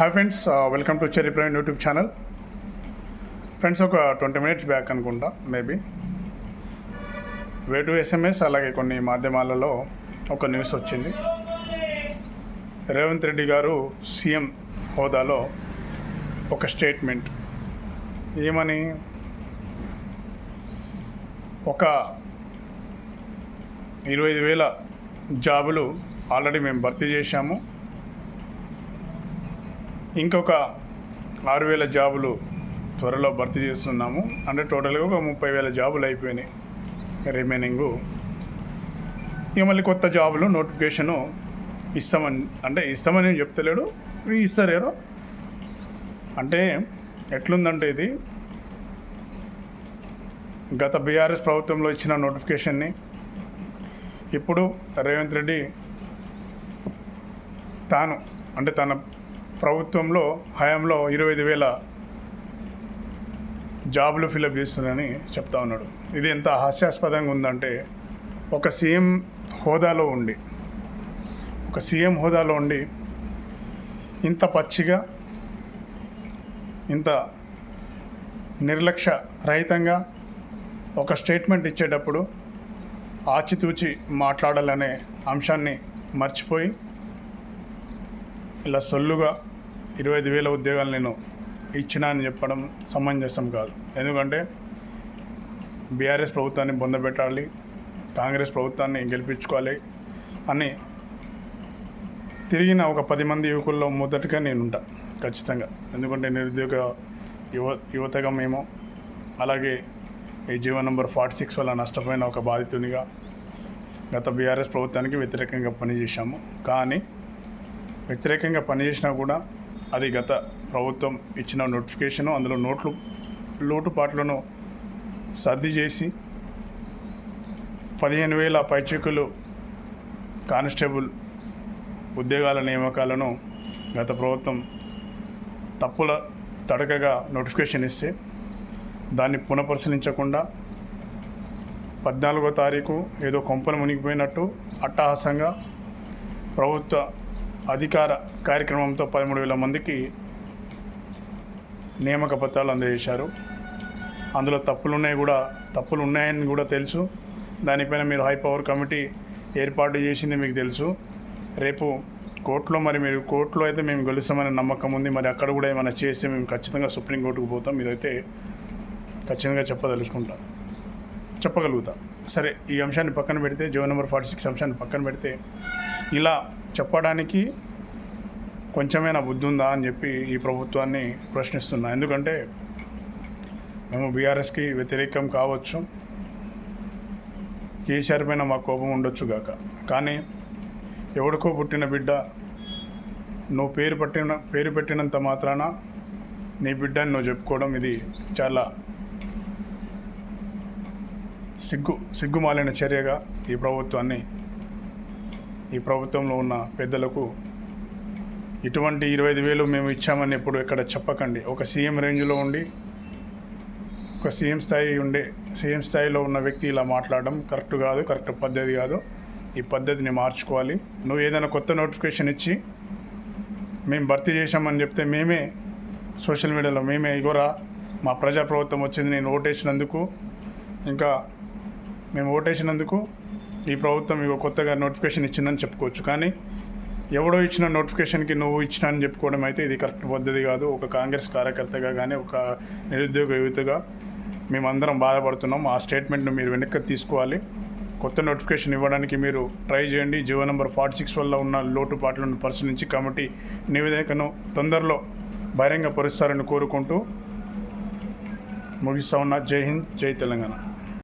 Hi friends, welcome to cherry prime YouTube channel. Friends, ఒక 20 minutes back అనుకుంటా maybe way to SMS అలాగే కొన్ని మాధ్యమాలలో ఒక న్యూస్ వచ్చింది. రేవంత్ రెడ్డి గారు సీఎం హోదాలో ఒక స్టేట్మెంట్ ఏమని, ఒక 25,000 జాబులు ఆల్రెడీ మేము భర్తీ చేశాము, ఇంకొక 6,000 జాబులు త్వరలో భర్తీ చేస్తున్నాము. అంటే టోటల్గా ఒక 30,000 జాబులు అయిపోయినాయి రిమైనింగు. ఇక మళ్ళీ కొత్త జాబులు నోటిఫికేషను ఇస్తామని చెప్తలేడు, ఇస్తారేరో. అంటే ఎట్లుందంటే ఇది గత బీఆర్ఎస్ ప్రభుత్వంలో ఇచ్చిన నోటిఫికేషన్ని ఇప్పుడు రేవంత్ రెడ్డి తన ప్రభుత్వంలో హయాంలో 25,000 జాబులు ఫిలప్ చేస్తుందని చెప్తా ఉన్నాడు. ఇది ఎంత హాస్యాస్పదంగా ఉందంటే, ఒక సీఎం హోదాలో ఉండి ఇంత పచ్చిగా, ఇంత నిర్లక్ష్య రహితంగా ఒక స్టేట్మెంట్ ఇచ్చేటప్పుడు ఆచితూచి మాట్లాడాలనే అంశాన్ని మర్చిపోయి ఇలా సొల్లుగా 25,000 ఉద్యోగాలు నేను ఇచ్చినా అని చెప్పడం సమంజసం కాదు. ఎందుకంటే బీఆర్ఎస్ ప్రభుత్వాన్ని బొందబెట్టాలి, కాంగ్రెస్ ప్రభుత్వాన్ని గెలిపించుకోవాలి అని తిరిగిన ఒక 10 మంది యువకుల్లో మొదటిగా నేనుంటా ఖచ్చితంగా. ఎందుకంటే నిరుద్యోగ యువతగా మేము, అలాగే ఈ జీవో నంబర్ 46 వల్ల నష్టపోయిన ఒక బాధితునిగా గత బీఆర్ఎస్ ప్రభుత్వానికి వ్యతిరేకంగా పనిచేశాము. కానీ వ్యతిరేకంగా పనిచేసినా కూడా అది గత ప్రభుత్వం ఇచ్చిన నోటిఫికేషను, అందులో లోటుపాట్లను సర్ది చేసి 15,000 పైచిక్కులు కానిస్టేబుల్ ఉద్యోగాల నియామకాలను గత ప్రభుత్వం తప్పుల తడకగా నోటిఫికేషన్ ఇస్తే దాన్ని పునఃపరిశీలించకుండా 14వ తారీఖు ఏదో కొంపలు మునిగిపోయినట్టు అట్టహాసంగా ప్రభుత్వ అధికార కార్యక్రమంతో 13,000 మందికి నియామక పత్రాలు అందజేశారు. అందులో తప్పులు ఉన్నాయని కూడా తెలుసు. దానిపైన మీరు హై పవర్ కమిటీ ఏర్పాటు చేసింది మీకు తెలుసు. రేపు కోర్టులో మీరు కోర్టులో అయితే మేము గెలుస్తామనే నమ్మకం ఉంది. మరి అక్కడ కూడా ఏమైనా చేస్తే మేము ఖచ్చితంగా సుప్రీంకోర్టుకు పోతాం. ఇదైతే ఖచ్చితంగా చెప్పగలుగుతాం. సరే, ఈ అంశాన్ని పక్కన పెడితే, జీవో నెంబర్ 46 అంశాన్ని పక్కన పెడితే, ఇలా చెప్పడానికి కొంచెమైనా బుద్ధి ఉందా అని చెప్పి ఈ ప్రభుత్వాన్ని ప్రశ్నిస్తున్నా. ఎందుకంటే మేము బీఆర్ఎస్కి వ్యతిరేకం కావచ్చు, కేసీఆర్ పైన మా కోపం ఉండొచ్చు గాక, కానీ ఎవడికో పుట్టిన బిడ్డ నువ్వు పేరు పెట్టినంత మాత్రాన నీ బిడ్డని నువ్వు చెప్పుకోవడం ఇది చాలా సిగ్గుమాలిన చర్యగా ఈ ప్రభుత్వంలో ఉన్న పెద్దలకు ఇటువంటి 25,000 మేము ఇచ్చామని ఎప్పుడు ఎక్కడ చెప్పకండి. ఒక సీఎం రేంజ్లో ఉండి, ఒక సీఎం స్థాయిలో ఉన్న వ్యక్తి ఇలా మాట్లాడడం కరెక్ట్ పద్ధతి కాదు. ఈ పద్ధతిని మార్చుకోవాలి. నువ్వు ఏదైనా కొత్త నోటిఫికేషన్ ఇచ్చి మేము భర్తీ చేశామని చెప్తే మేమే సోషల్ మీడియాలో ఇగోరా మా ప్రజాప్రభుత్వం వచ్చింది, నేను మేము ఓటేసినందుకు ఈ ప్రభుత్వం ఇగో కొత్తగా నోటిఫికేషన్ ఇచ్చిందని చెప్పుకోవచ్చు. కానీ ఎవడో ఇచ్చిన నోటిఫికేషన్కి నువ్వు ఇచ్చిన అని చెప్పుకోవడం అయితే ఇది కరెక్ట్ పద్ధతి కాదు. ఒక కాంగ్రెస్ కార్యకర్తగా కానీ, ఒక నిరుద్యోగ యువతగా మేమందరం బాధపడుతున్నాం. ఆ స్టేట్మెంట్ను మీరు వెనక్కి తీసుకోవాలి. కొత్త నోటిఫికేషన్ ఇవ్వడానికి మీరు ట్రై చేయండి. జీవో నెంబర్ 46 వల్ల ఉన్న లోటుపాట్లను పరిశీలించి కమిటీ నివేదికను తొందరలో బహిరంగపరుస్తారని కోరుకుంటూ ముగిస్తా ఉన్నా. జై హింద్, జై తెలంగాణ.